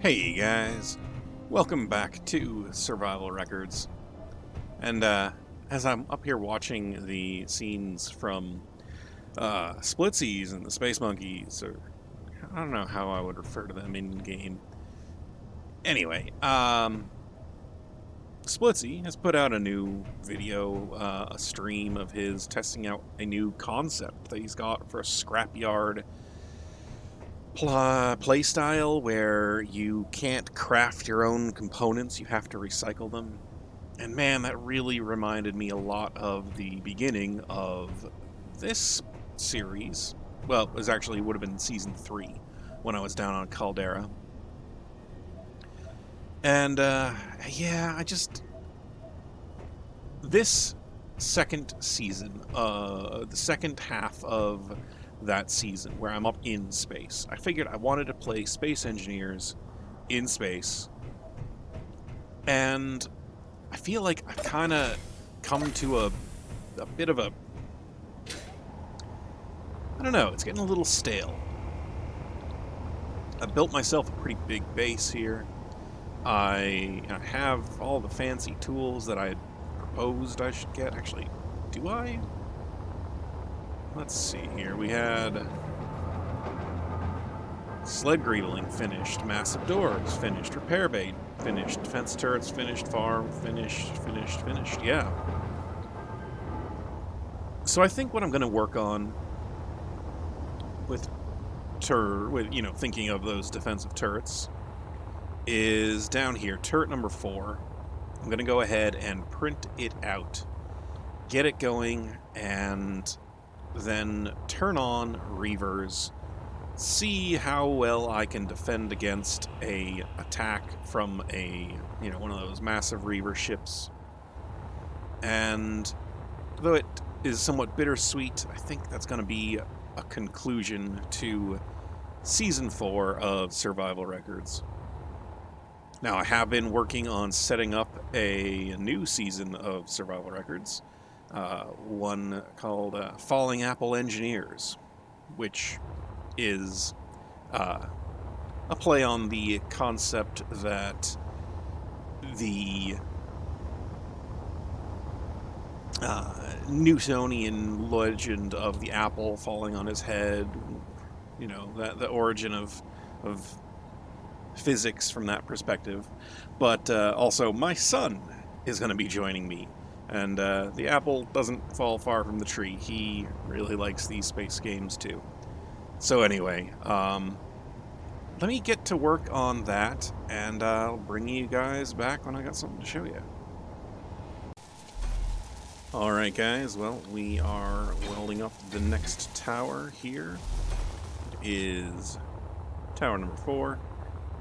Hey guys, welcome back to Survival Records. And as I'm up here watching the scenes from Splitsies and the Space Monkeys, or I don't know how I would refer to them in game. Anyway, Splitsy has put out a new video, a stream of his testing out a new concept that he's got for a scrapyard playstyle where you can't craft your own components, you have to recycle them. And man, that really reminded me a lot of the beginning of this series. Well, it was actually would have been season 3 when I was down on Caldera. And yeah, this second season, the second half of that season where I'm up in space, I figured I wanted to play space engineers in space, and I feel like I've kind of come to a bit of a, I don't know, it's getting a little stale. I built myself a pretty big base here. I have all the fancy tools that I had proposed I should get. Actually, do I? Let's see here. We had sled greedling finished, massive doors finished, repair bay finished, defense turrets finished, farm finished. Yeah. So I think what I'm going to work on with thinking of those defensive turrets is down here, turret number 4. I'm going to go ahead and print it out, get it going, and then turn on Reavers, see how well I can defend against a attack from a, one of those massive Reaver ships. And though it is somewhat bittersweet, I think that's going to be a conclusion to Season 4 of Survival Records. Now, I have been working on setting up a new season of Survival Records, one called Falling Apple Engineers, which is a play on the concept that the Newtonian legend of the apple falling on his head, that the origin of physics from that perspective. But also my son is going to be joining me, and the apple doesn't fall far from the tree. He really likes these space games too. So anyway, let me get to work on that, and I'll bring you guys back when I got something to show you. Alright guys, well, we are welding up the next tower here. It is tower number 4,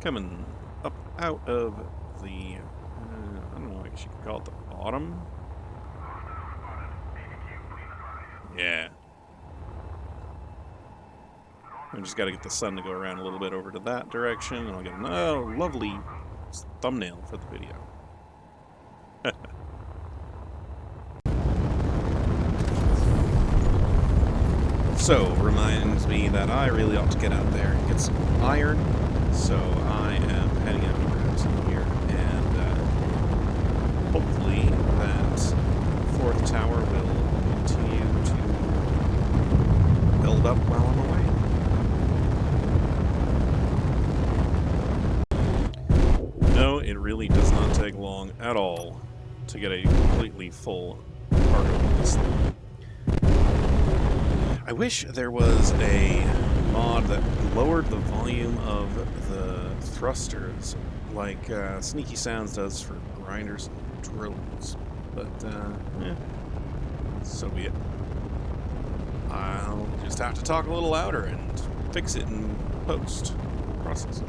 coming up out of the, I don't know, I guess you could call it the bottom. Yeah. I just got to get the sun to go around a little bit over to that direction, and I'll get a lovely thumbnail for the video. So, reminds me that I really ought to get out there and get some iron, so I am heading out to grab some here, and hopefully that 4th tower will continue to build up while I'm away. No, it really does not take long at all to get a completely full cargo of this thing. I wish there was a mod that lowered the volume of the thrusters, like Sneaky Sounds does for grinders and drills, but so be it. I'll just have to talk a little louder and fix it in post-processing.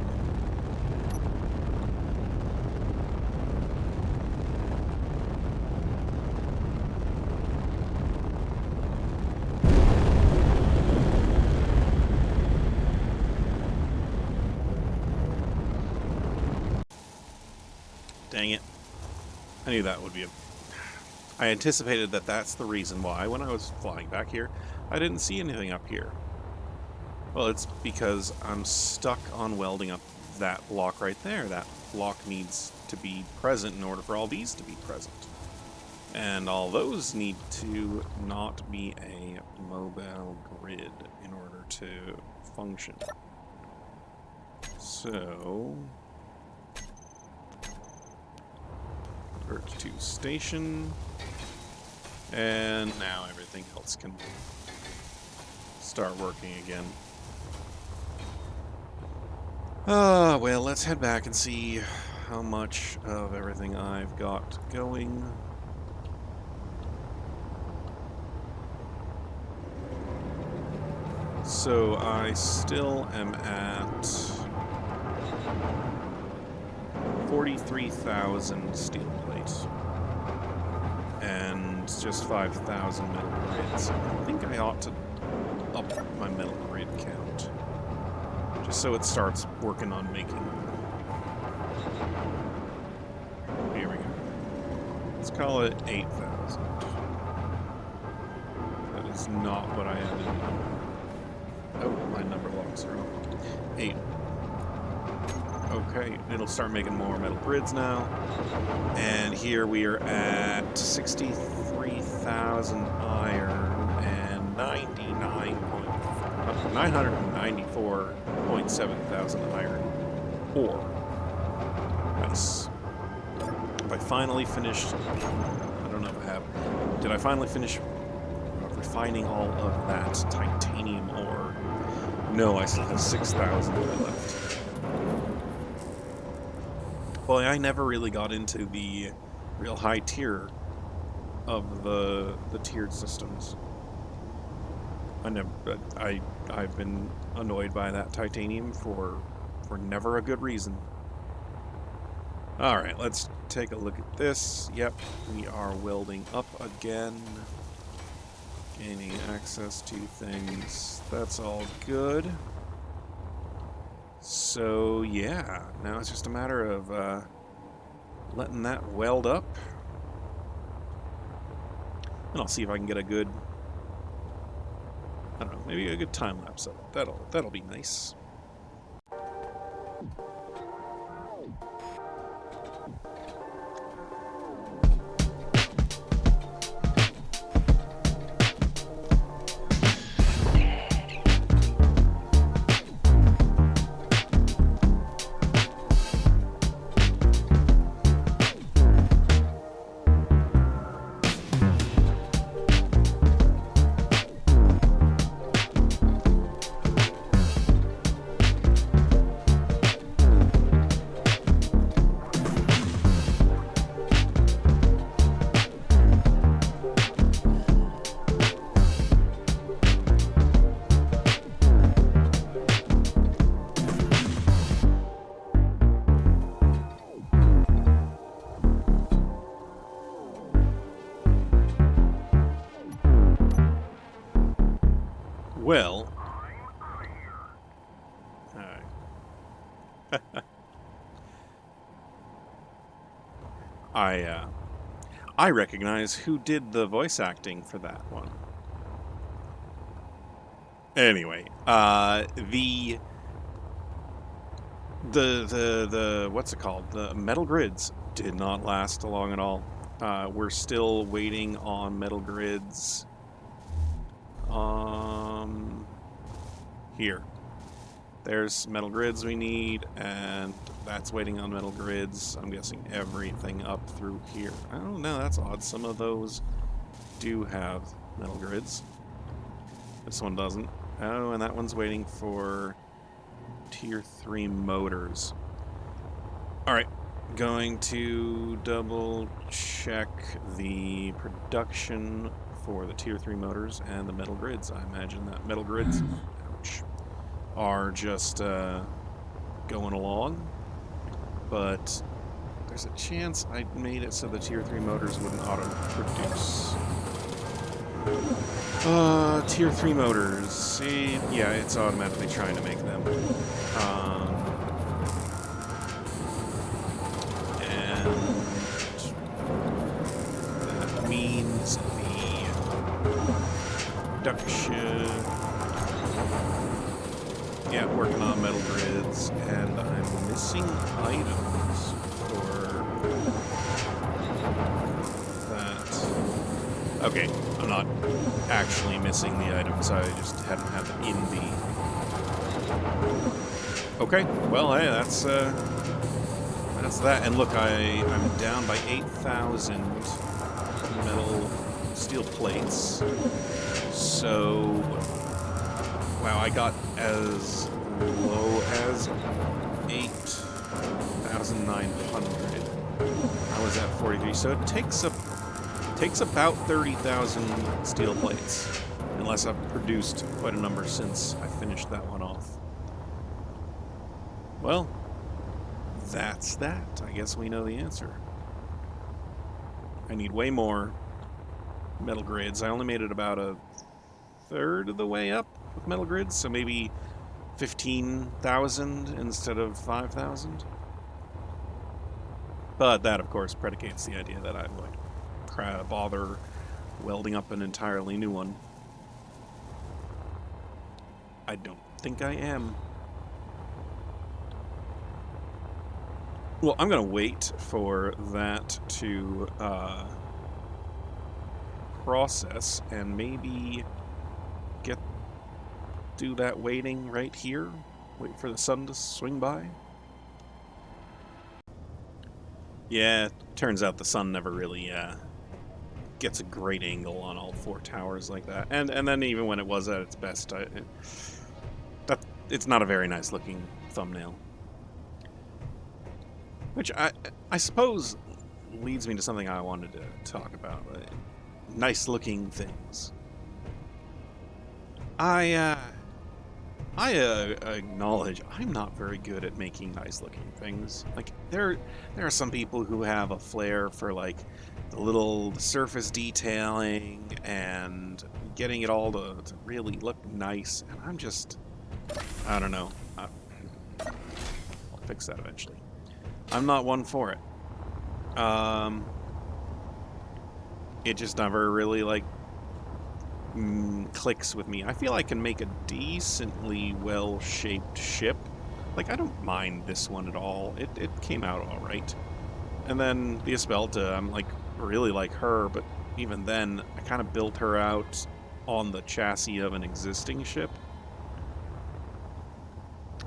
Dang it. I knew that would be I anticipated that that's the reason why, when I was flying back here, I didn't see anything up here. Well, it's because I'm stuck on welding up that block right there. That block needs to be present in order for all these to be present. And all those need to not be a mobile grid in order to function. So, convert to station, and now everything else can start working again. Well, let's head back and see how much of everything I've got going. So I still am at 43,000 steel plates and just 5,000 metal grids. I think I ought to up my metal grid count, just so it starts working on making. Here we go. Let's call it 8,000. That is not what I had in mind. Oh, my number locks are off. 8. Okay, it'll start making more metal grids now. And here we are at 63,000 iron and 994.7 thousand iron ore. Nice. Have I finally finished? I don't know if I have. Did I finally finish refining all of that titanium ore? No, I still have 6,000 left. Well, I never really got into the real high tier of the tiered systems. I've been annoyed by that titanium for never a good reason. All right, let's take a look at this. Yep, we are welding up again. Gaining access to things. That's all good. So, yeah, now it's just a matter of letting that weld up. And I'll see if I can get a good, I don't know, maybe a good time lapse of it. That'll be nice. Well, I recognize who did the voice acting for that one. Anyway, the what's it called? The metal grids did not last long at all. We're still waiting on metal grids. Here. There's metal grids we need, and that's waiting on metal grids. I'm guessing everything up through here. I don't know, that's odd. Some of those do have metal grids. This one doesn't. Oh, and that one's waiting for tier 3 motors. Alright, going to double check the production for the tier 3 motors and the metal grids. I imagine that metal grids, ouch, are just going along, but there's a chance I made it so the tier 3 motors wouldn't auto-produce. Tier 3 motors. See, yeah, it's automatically trying to make them. And that means the production yeah, working on metal grids, and I'm missing items for that. Okay, I'm not actually missing the items, I just hadn't had them in the... Okay, well, hey, that's that. And look, I'm down by 8,000 metal steel plates. So, wow, I got as low as 8,900. I was at 43, so it takes about 30,000 steel plates, unless I've produced quite a number since I finished that one off. Well, that's that. I guess we know the answer. I need way more metal grids. I only made it about a third of the way up with metal grids, so maybe 15,000 instead of 5,000. But that, of course, predicates the idea that I'm like, bother welding up an entirely new one. I don't think I am. Well, I'm going to wait for that to process and maybe do that waiting right here. Wait for the sun to swing by. Yeah, turns out the sun never really gets a great angle on all 4 towers like that. And then even when it was at its best, it's not a very nice looking thumbnail. Which I suppose leads me to something I wanted to talk about. Nice looking things. I acknowledge I'm not very good at making nice looking things. Like there are some people who have a flair for like the little surface detailing and getting it all to really look nice, and I'm just, I don't know. I'll fix that eventually. I'm not one for it. It just never really like clicks with me. I feel I can make a decently well-shaped ship. Like, I don't mind this one at all. It came out all right. And then the Espelta, I'm like really like her, but even then, I kind of built her out on the chassis of an existing ship.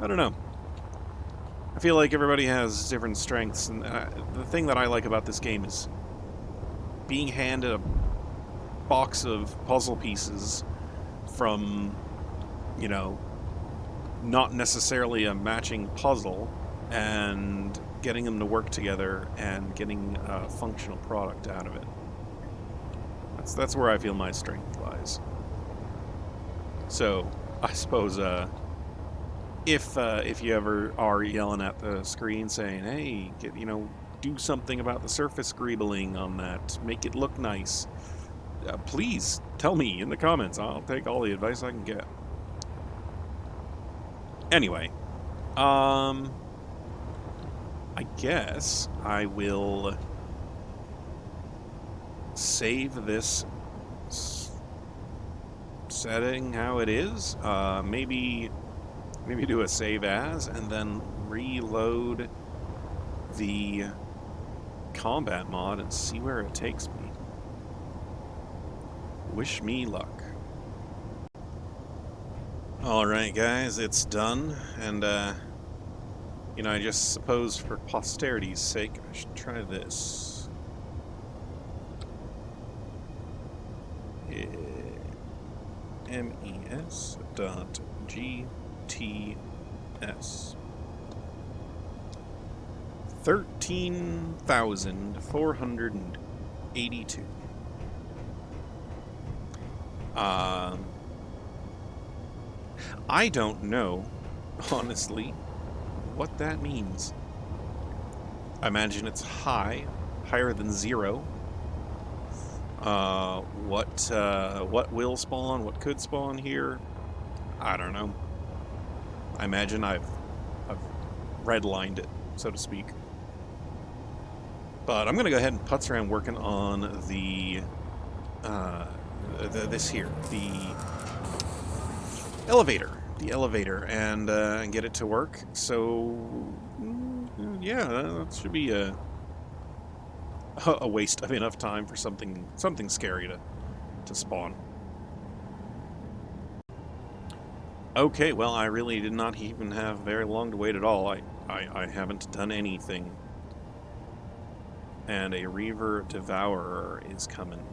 I don't know. I feel like everybody has different strengths, and the thing that I like about this game is being handed a box of puzzle pieces from, you know, not necessarily a matching puzzle, and getting them to work together and getting a functional product out of it. That's where I feel my strength lies. So, I suppose, if you ever are yelling at the screen saying, hey, do something about the surface greebling on that, make it look nice, please tell me in the comments. I'll take all the advice I can get. Anyway, I guess I will save this setting how it is. Maybe do a save as, and then reload the combat mod and see where it takes me. Wish me luck. Alright guys, it's done, and I just suppose for posterity's sake I should try this. MES.GTS 13,482. I don't know, honestly, what that means. I imagine it's higher than 0. What will spawn, what could spawn here, I don't know. I imagine I've redlined it, so to speak. But I'm gonna go ahead and putz around working on the elevator the elevator and get it to work. So yeah, that should be a waste of enough time for something scary to spawn. Okay, well, I really did not even have very long to wait at all. I haven't done anything. And a Reaver Devourer is coming.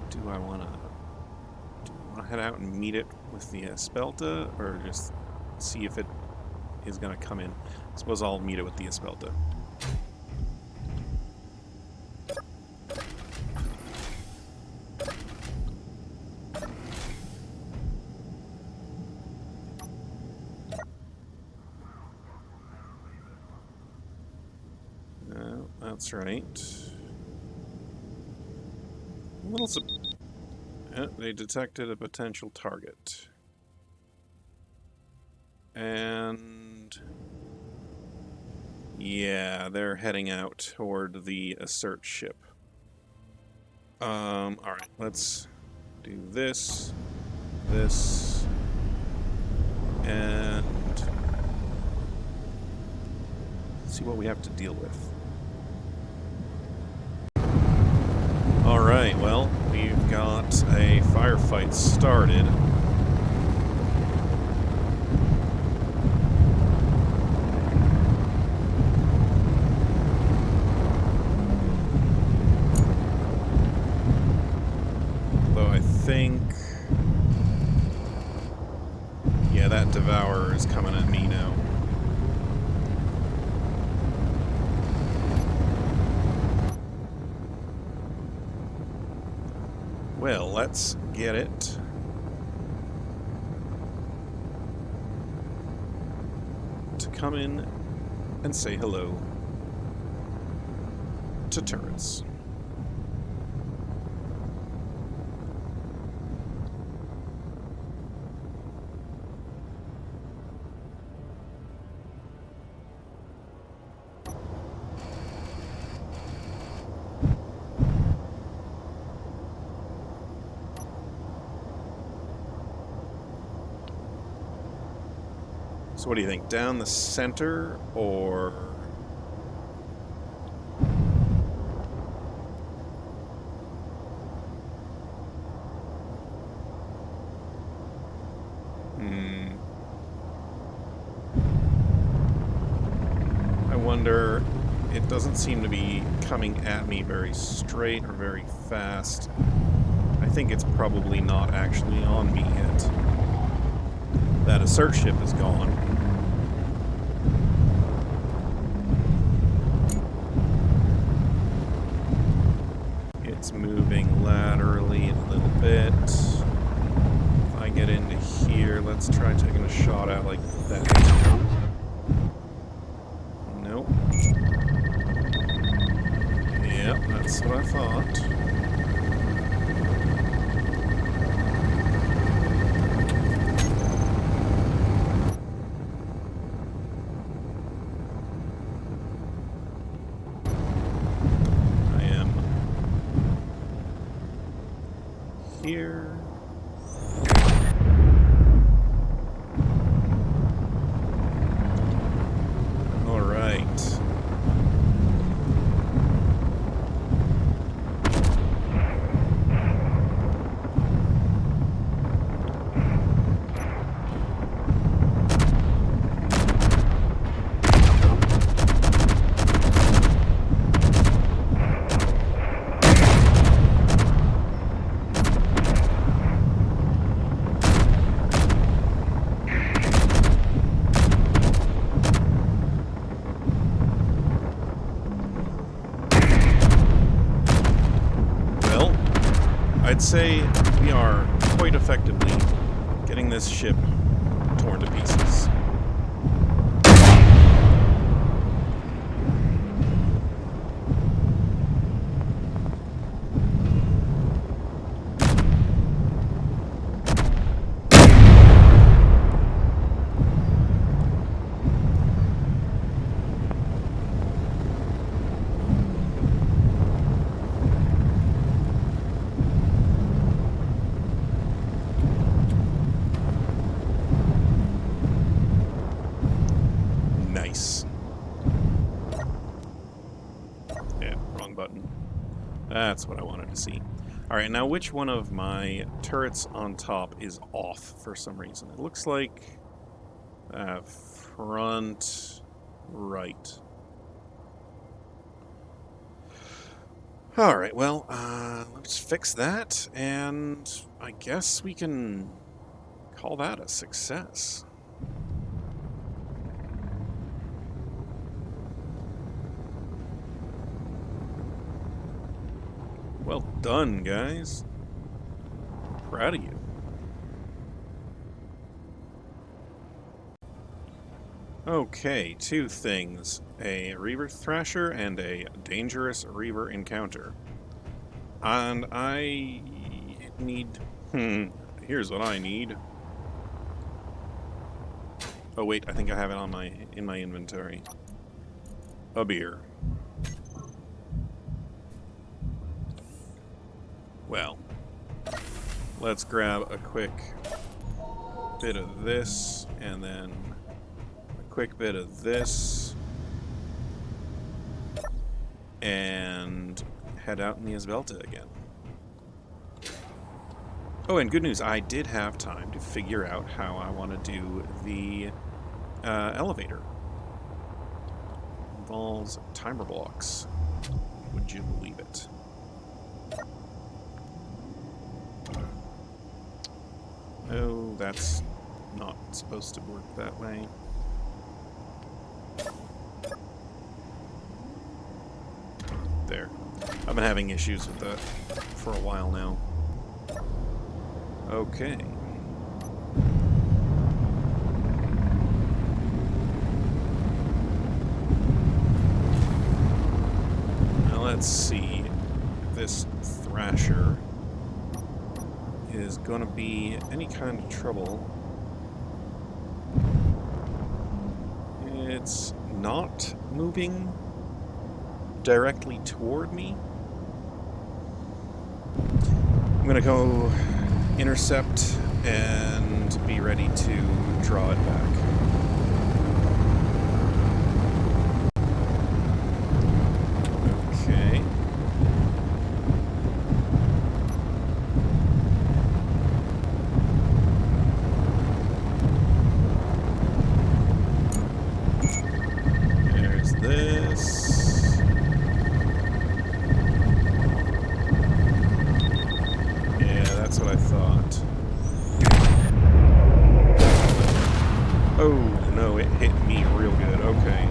Do I want to head out and meet it with the Espelta, or just see if it is going to come in? I suppose I'll meet it with the Espelta. That's right. A little they detected a potential target. And yeah, they're heading out toward the assert ship. Alright, let's do this, and see what we have to deal with. Alright, well, we've got a firefight started. Though I think... yeah, that Devourer is coming at me now. Well, let's get it. To come in and say hello to turrets. So what do you think? Down the center, or... I wonder... it doesn't seem to be coming at me very straight or very fast. I think it's probably not actually on me yet. That assert ship is gone. It's moving laterally a little bit. If I get into here, let's try taking a shot out like that. Nope. Yep, that's what I thought. Here. All right. I'd say we are quite effectively getting this ship torn to pieces. Nice. Yeah, wrong button. That's what I wanted to see. Alright, now which one of my turrets on top is off for some reason? It looks like front right. Alright, well, let's fix that, and I guess we can call that a success. Well done, guys. Proud of you. Okay, two things. A Reaver Thrasher and a dangerous Reaver encounter. And I need... here's what I need. Oh wait, I think I have it in my inventory. A beer. Well, let's grab a quick bit of this, and then a quick bit of this, and head out in the Esbelta again. Oh, and good news, I did have time to figure out how I want to do the elevator. Involves timer blocks. Would you believe it? Oh, that's not supposed to work that way. There. I've been having issues with that for a while now. Okay. Now let's see if this Thrasher is going to be any kind of trouble. It's not moving directly toward me. I'm going to go intercept and be ready to draw it back. Okay. There's this. Yeah, that's what I thought. Oh, no, it hit me real good. Okay.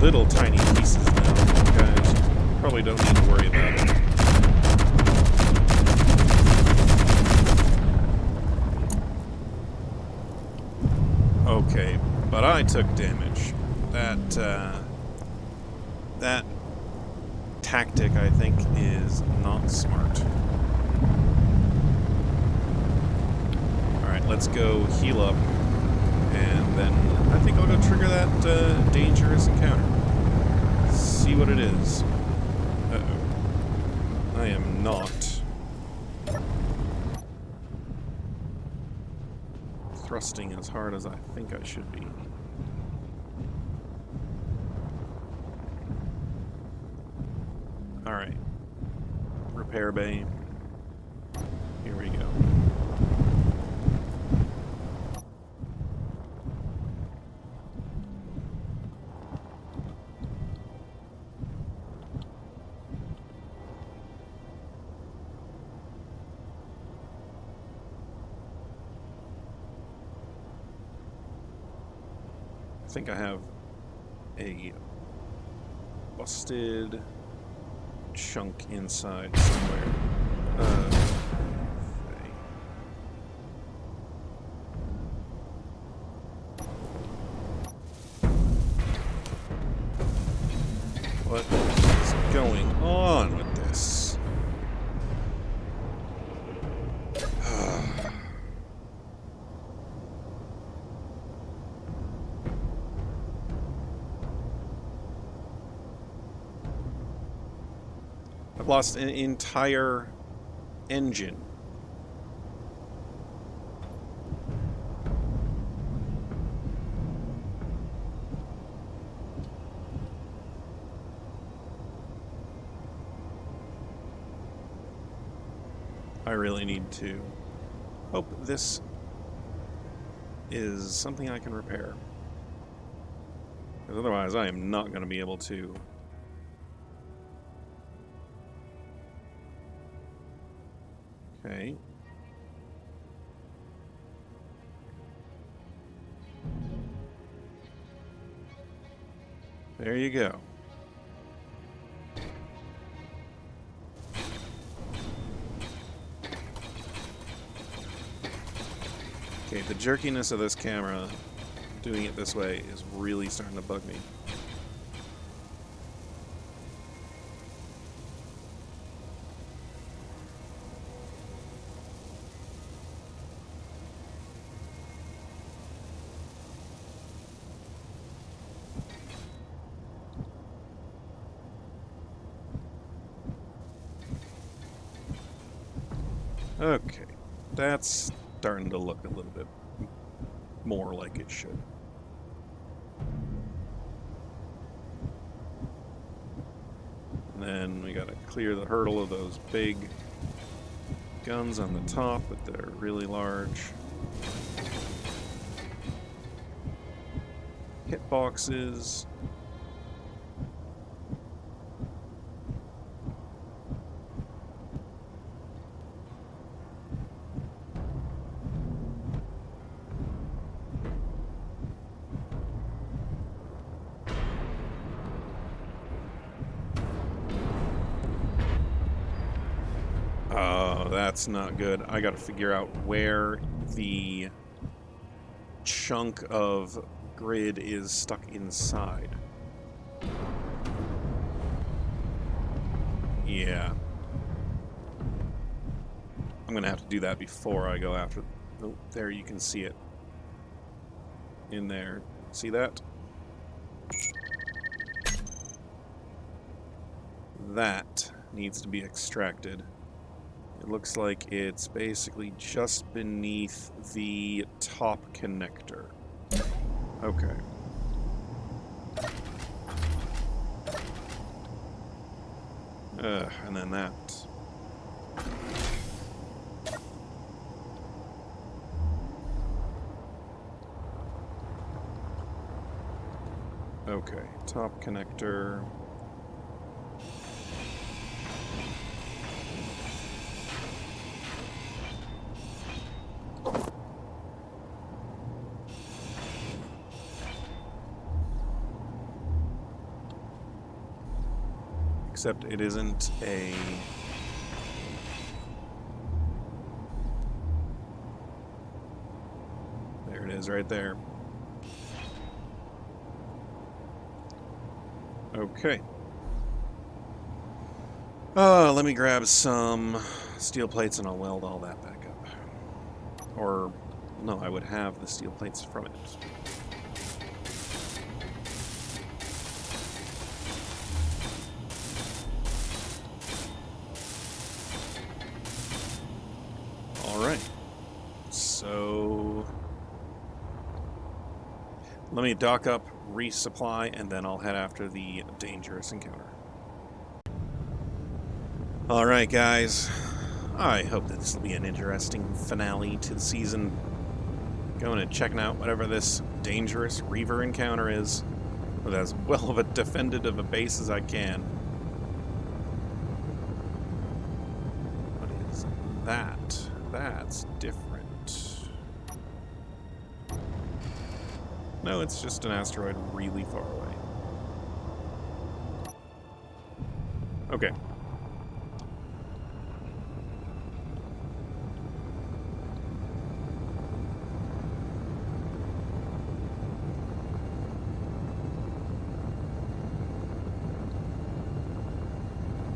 Little tiny pieces now, guys. Probably don't need to worry about it. Okay, but I took damage. That tactic, I think, is not smart. Alright, let's go heal up, and then I think I'll go trigger that dangerous encounter. see what it is. Uh-oh. I am not thrusting as hard as I think I should be. Alright. Repair bay. Here we go. I think I have a busted chunk inside somewhere. Okay. What is going on with this? I've lost an entire engine. I really need to hope this is something I can repair. Because otherwise I am not going to be able to. Okay. There you go. Okay, the jerkiness of this camera doing it this way is really starting to bug me. Okay, that's starting to look a little bit more like it should. And then we gotta clear the hurdle of those big guns on the top, but they're really large. Hitboxes. That's not good. I gotta figure out where the chunk of grid is stuck inside. Yeah. I'm gonna have to do that before I go after... Oh, there you can see it. In there. See that? That needs to be extracted. It looks like it's basically just beneath the top connector. Okay. And then that. Okay, top connector. Except it isn't a... There it is, right there. Okay. Let me grab some steel plates and I'll weld all that back up. Or, no, I would have the steel plates from it. Let me dock up, resupply, and then I'll head after the dangerous encounter. Alright, guys. I hope that this will be an interesting finale to the season. Going and checking out whatever this dangerous Reaver encounter is, with as well of a defended of a base as I can. What is that? That's different. No, it's just an asteroid really far away. Okay.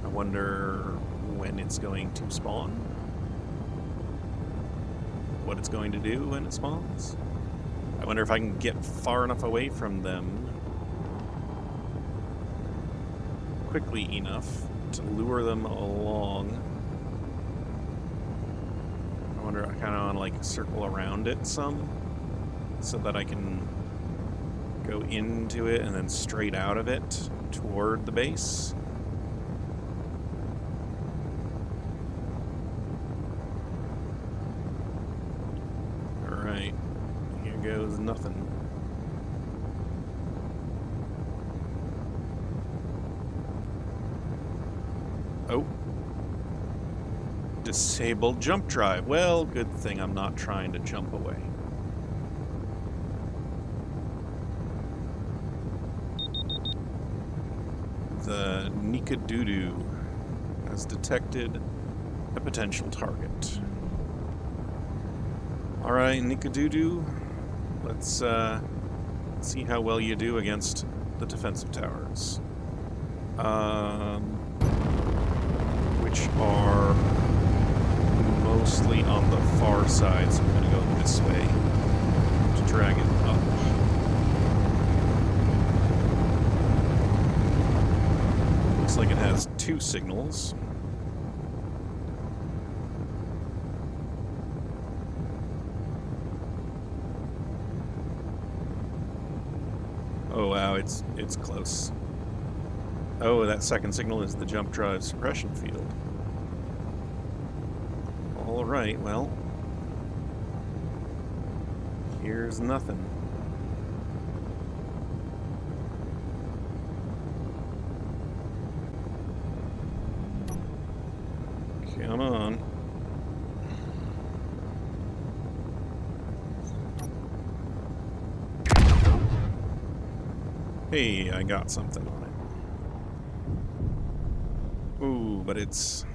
I wonder when it's going to spawn. What it's going to do when it spawns. I wonder if I can get far enough away from them quickly enough to lure them along. I wonder, I kind of want to like circle around it some so that I can go into it and then straight out of it toward the base. Alright, here goes nothing. Oh. Disabled jump drive. Well, good thing I'm not trying to jump away. The Nikadoodoo has detected a potential target. Alright, Nikadoodoo, let's see how well you do against the defensive towers. Which are mostly on the far side, so I'm going to go this way to drag it up. Looks like it has 2 signals. Oh wow, it's close. Oh, that second signal is the jump drive suppression field. Alright, well, here's nothing. Come on. Hey, I got something on it. Ooh, but it's...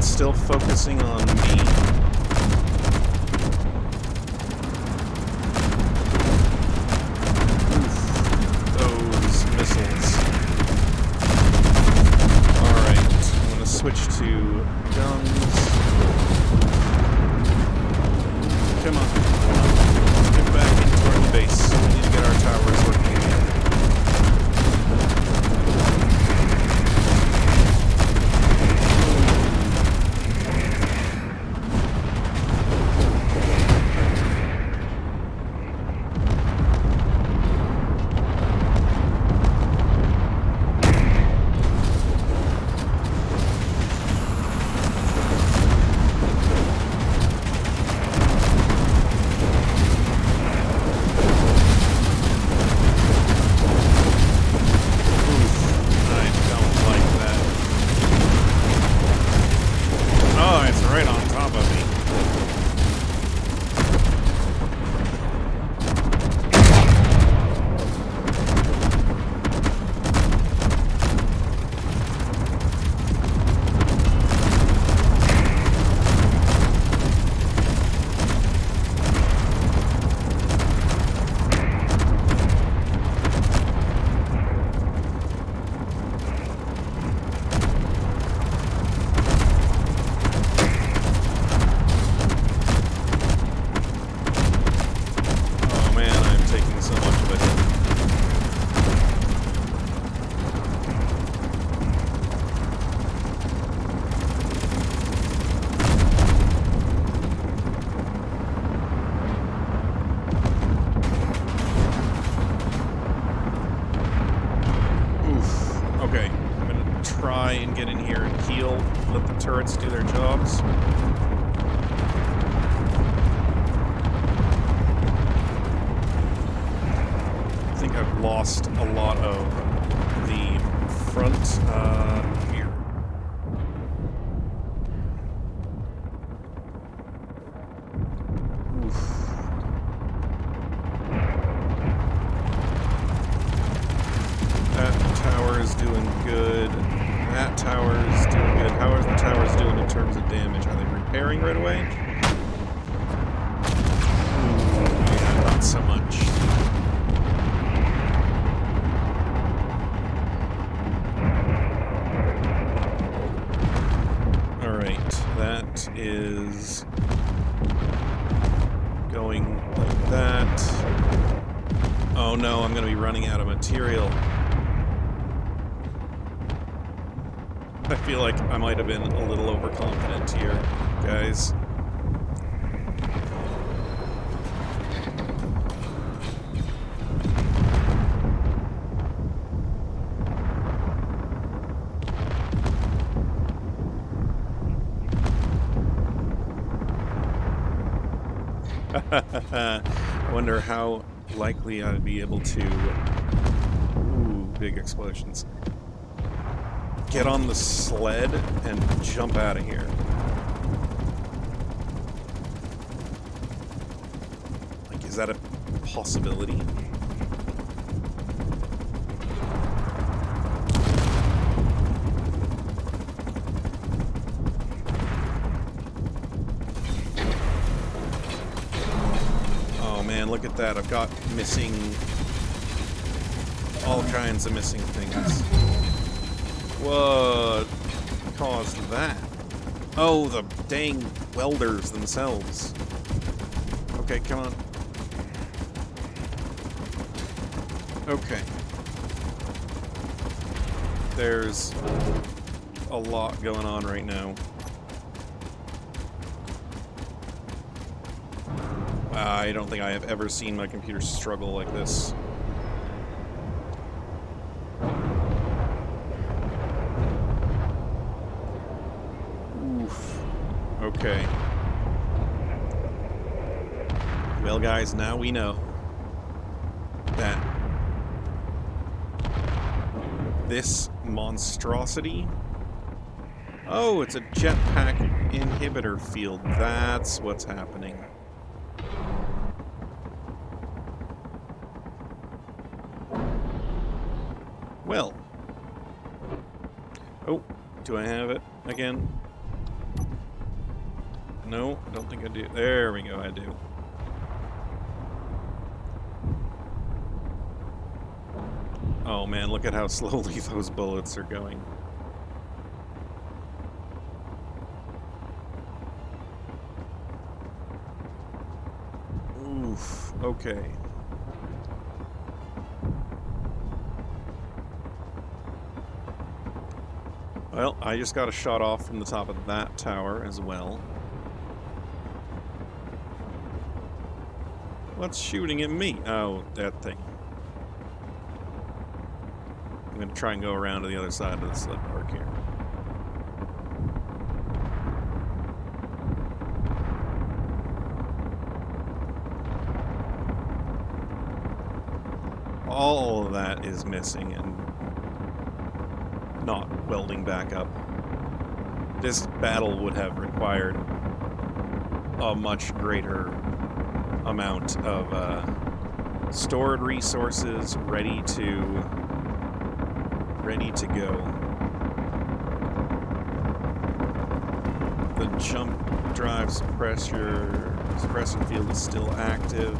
still focusing on me. Oof, those missiles. Alright, I'm gonna switch to guns. Come on. Get back into our base. We need to get our towers working again. try and get in here and heal, let the turrets do their jobs. I think I've lost a lot of the front here. Oof. That tower is doing good. That tower is doing good. How are the towers doing in terms of damage? Are they repairing right away? Ooh, yeah, not so much. Alright, that is going like that. Oh no, I'm going to be running out of material. I feel like I might have been a little overconfident here, guys. I wonder how likely I'd be able to... Ooh, big explosions. Get on the sled and jump out of here. Like, is that a possibility? Oh man, look at that. I've got missing... all kinds of missing things. What caused that? Oh, the dang welders themselves. Okay, come on. Okay. There's a lot going on right now. I don't think I have ever seen my computer struggle like this. Okay. Well, guys, now we know that this monstrosity... Oh, it's a jetpack inhibitor field. That's what's happening. Well. Oh, do I have it again? No, I don't think I do. There we go, I do. Oh man, look at how slowly those bullets are going. Oof, okay. Well, I just got a shot off from the top of that tower as well. What's shooting at me? Oh, that thing. I'm going to try and go around to the other side of the sled park here. All of that is missing and not welding back up. This battle would have required a much greater amount of stored resources ready to go. The jump drive suppressor field is still active.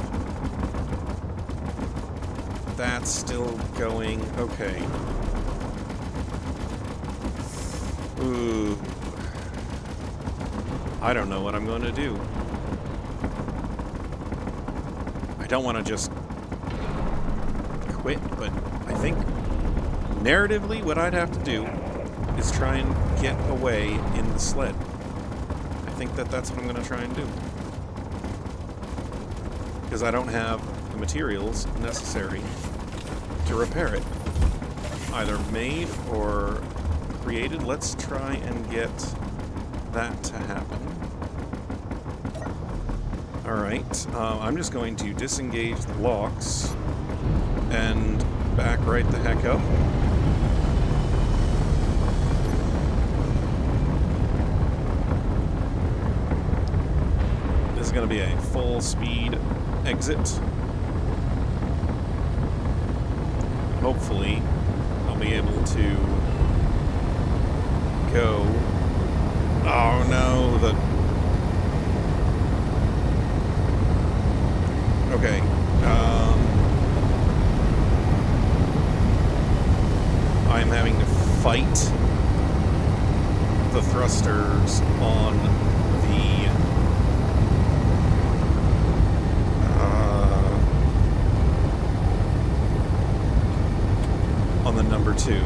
That's still going. Okay. Ooh. I don't know what I'm going to do. I don't want to just quit, but I think narratively what I'd have to do is try and get away in the sled. I think that's what I'm going to try and do. Because I don't have the materials necessary to repair it. Either made or created. Let's try and get that to happen. Alright, I'm just going to disengage the locks and back right the heck up. This is going to be a full speed exit. Hopefully, I'll be able to go. Oh no, okay. I'm having to fight the thrusters on the number 2.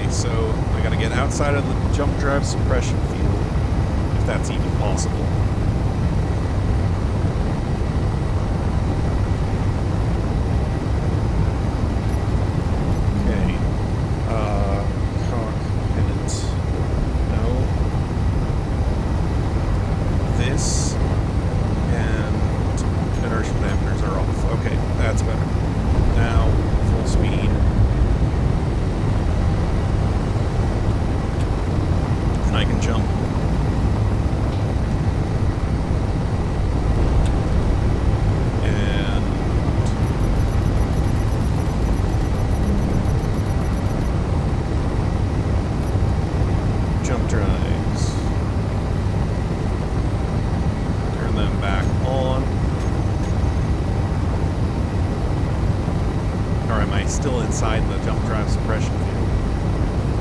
So I gotta get outside of the jump drive suppression field, if that's even possible. Okay. Cockpit. No. This and inertial dampers are off. Okay, that's better. Now, full speed. I can jump. And jump drives. Turn them back on. Or am I still inside the jump drive suppression field?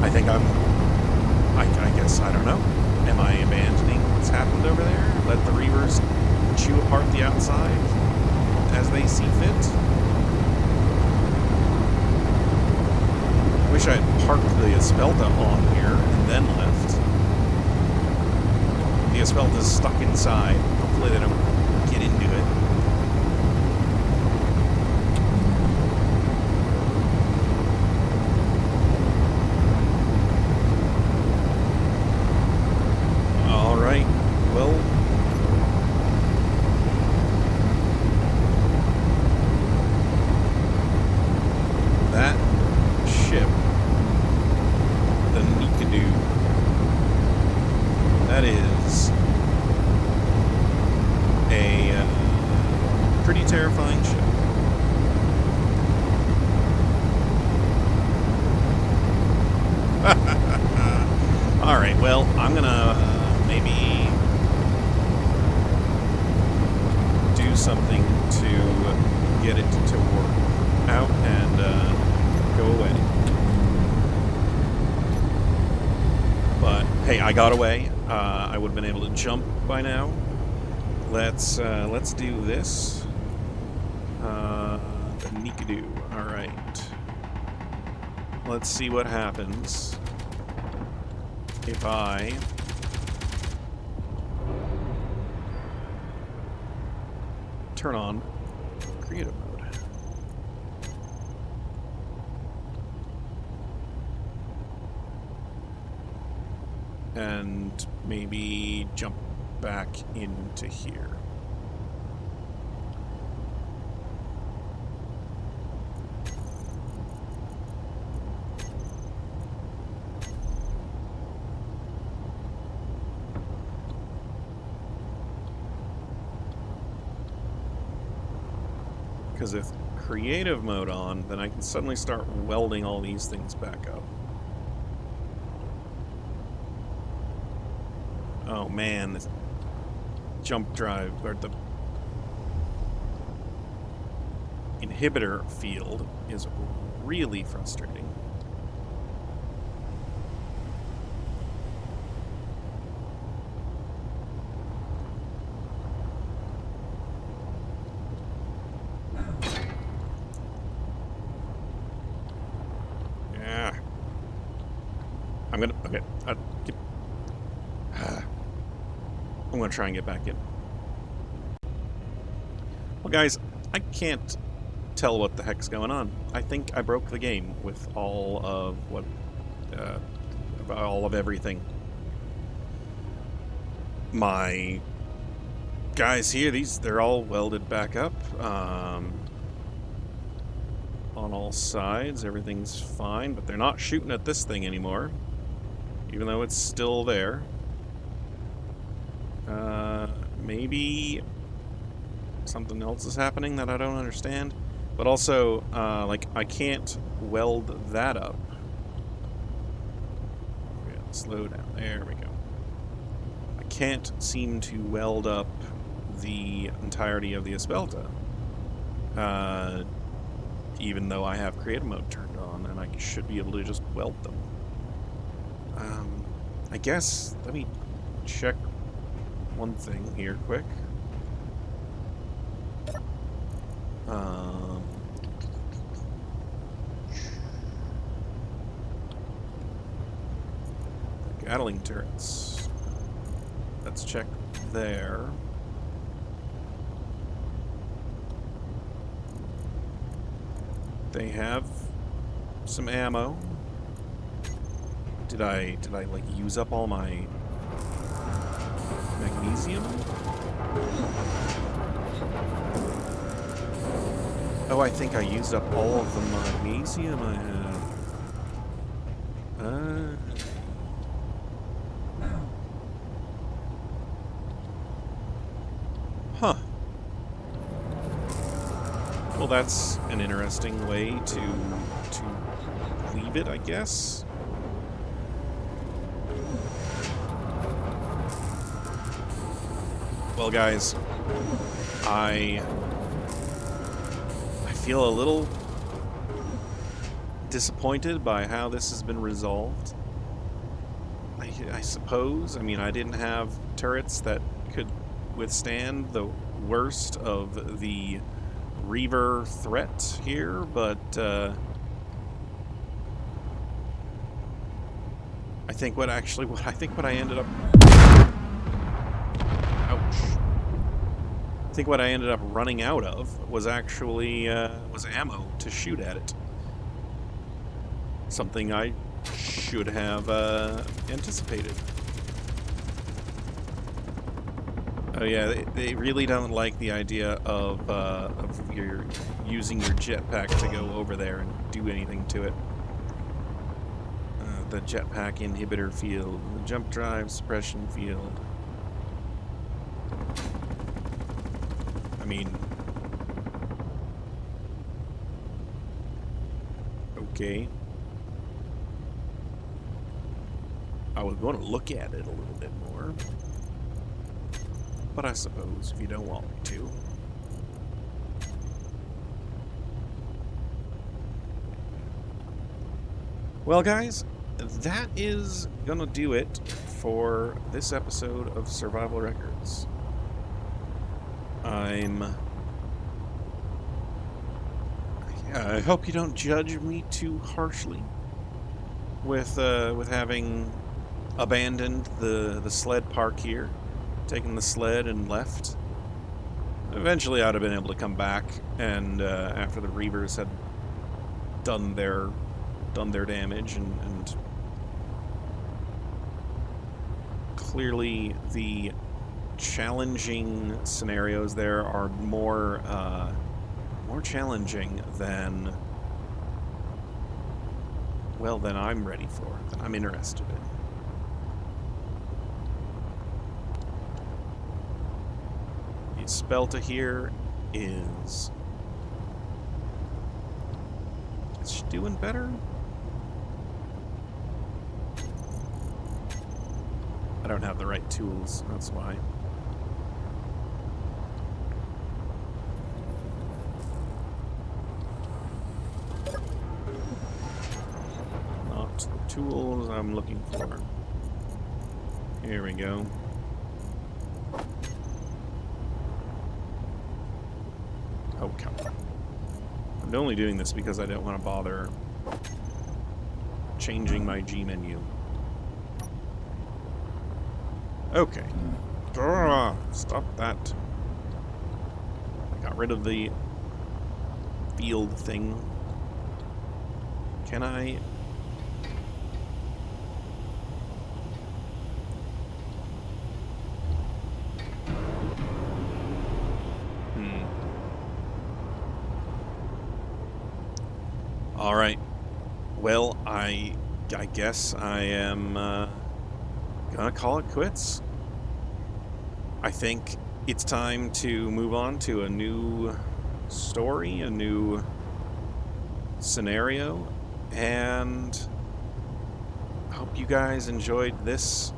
I think I guess, I don't know. Am I abandoning what's happened over there? Let the Reavers chew apart the outside as they see fit? Wish I had parked the Espelta on here and then left. The Espelta's stuck inside. Hopefully they don't get into it. Terrifying ship. Alright, well, I'm gonna maybe do something to get it to work out and go away. But, hey, I got away. I would have been able to jump by now. Let's do this. Nikadu. Alright. Let's see what happens if I turn on creative mode. And maybe jump back into here. Because if creative mode on, then I can suddenly start welding all these things back up. Oh man, this jump drive, or the inhibitor field is really frustrating. I'm gonna... Okay. I'm gonna try and get back in. Well, guys, I can't tell what the heck's going on. I think I broke the game with all of what... all of everything. My guys here, they're all welded back up. On all sides, everything's fine, but they're not shooting at this thing anymore, even though it's still there. Maybe something else is happening that I don't understand. But also, like, I can't weld that up. Okay, slow down. There we go. I can't seem to weld up the entirety of the espelta. Even though I have creative mode turned on, and I should be able to just weld them. I guess, let me check one thing here quick. Gatling turrets. Let's check there. They have some ammo. Did I like use up all my magnesium? Oh, I think I used up all of the magnesium I had. Huh. Well, that's an interesting way to leave it, I guess. Well, guys, I feel a little disappointed by how this has been resolved. I suppose. I mean, I didn't have turrets that could withstand the worst of the Reaver threat here, but I think what I ended up... Ouch. I think what I ended up running out of was actually was ammo to shoot at it. Something I should have anticipated. Oh yeah, they really don't like the idea of your using your jetpack to go over there and do anything to it. The jetpack inhibitor field, the jump drive suppression field. I mean, okay. I was going to look at it a little bit more. But I suppose if you don't want me to. Well, guys, that is gonna do it for this episode of Survival Records. I hope you don't judge me too harshly with having abandoned the sled park here. Taken the sled and left. Eventually I'd have been able to come back, and after the Reavers had done their damage, and clearly the challenging scenarios there are more challenging than I'm ready for, than I'm interested in. Espelta here is she doing better? I don't have the right tools, that's why. Not the tools I'm looking for. Here we go. Oh, come on. I'm only doing this because I don't want to bother changing my G menu. Okay. Stop that. I got rid of the field thing. Can I? All right. Well, I guess I am gonna call it quits. I think it's time to move on to a new story, a new scenario, and I hope you guys enjoyed this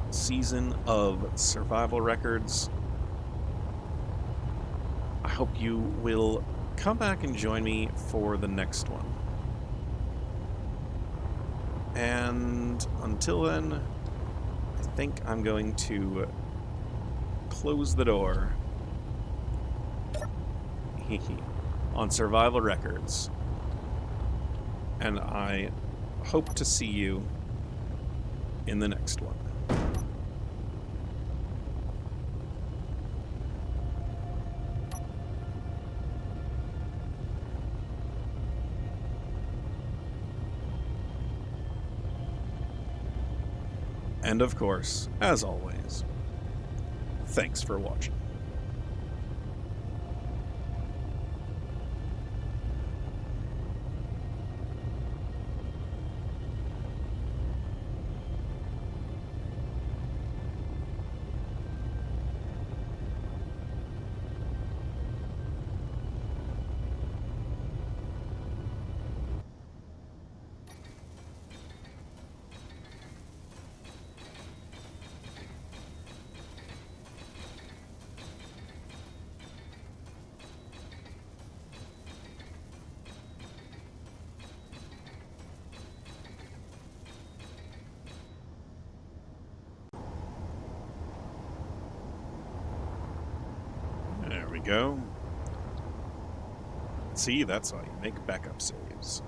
season of Survival Records. I hope you will come back and join me for the next one. And until then, I think I'm going to close the door on Survival Records. And I hope to see you in the next one. And of course, as always, thanks for watching. There we go. See, that's how you make backup saves.